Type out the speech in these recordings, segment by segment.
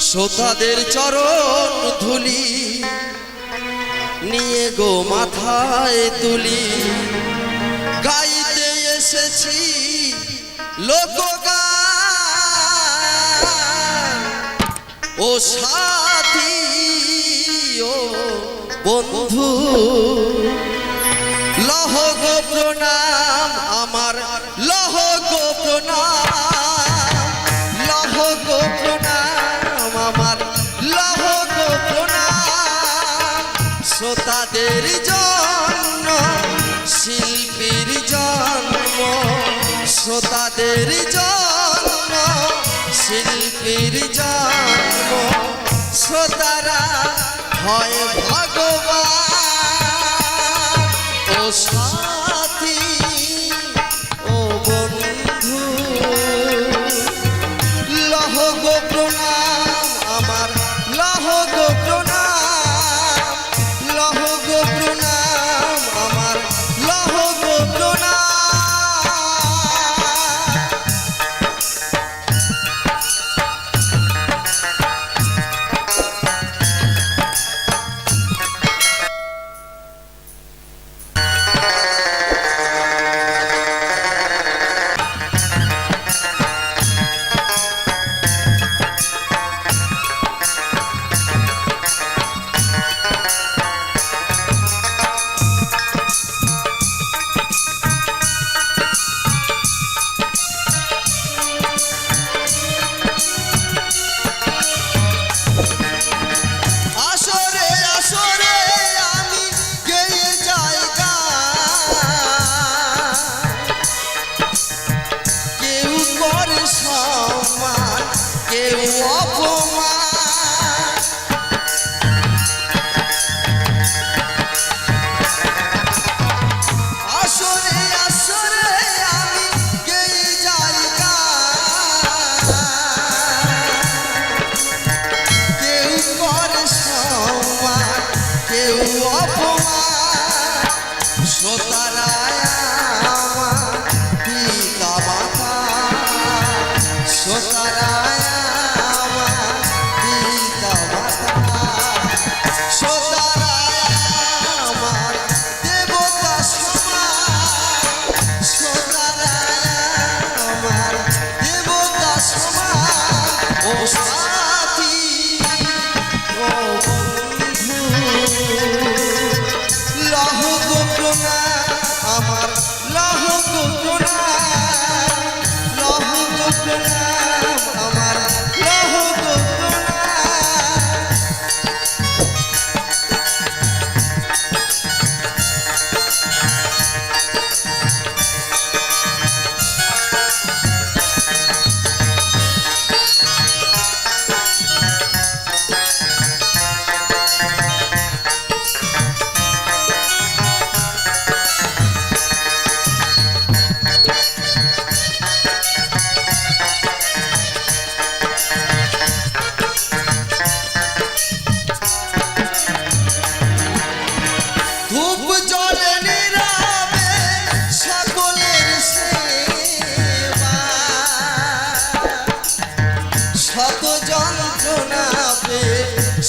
শ্রোতাদের চরণ ধুলি নিয়ে গো মাথায় তুলি, গাইতে এসেছি লোকগান। ও সাথী ও বন্ধু, লহ গো প্রণাম আমার, লহ গো প্রণাম, লহ গো প্রণাম আমার, লহ গো প্রণাম। শ্রোতাদের জন্য শিল্পীর জন্ম, শ্রোতাদের জন্য শিল্পীর জন্ম। শ্রোতারা হয় ভগবান। ও সাথী ও বন্ধু, লহ গো প্রণাম আমার, লহ গো প্রণাম, লহ গো প্রণাম আমার, লহ গো প্রণাম।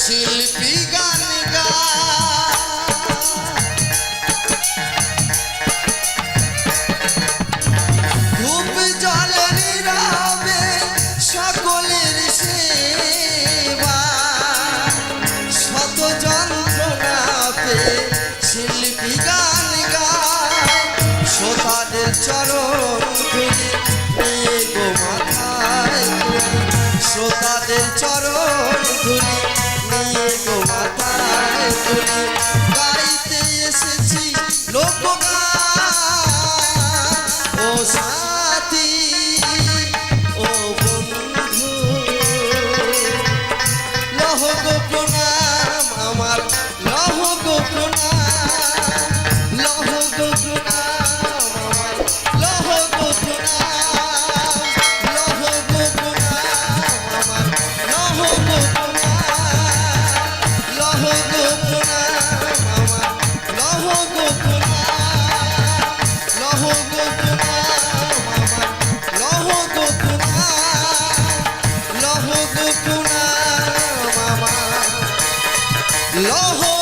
শিল্পী গান ধূপ জলে নীরবে সকলের সেবা, শত যন্ত্রণা পে শিল্পী গান গায়। শ্রোতাদের চরণ ধুলি নিয়ে গো মাথায় তুলি, শ্রোতাদের চরণ ধুলি নিয়ে গো মাথায় তুলি, গাইতে এসেছি প্রণাম আমার লহ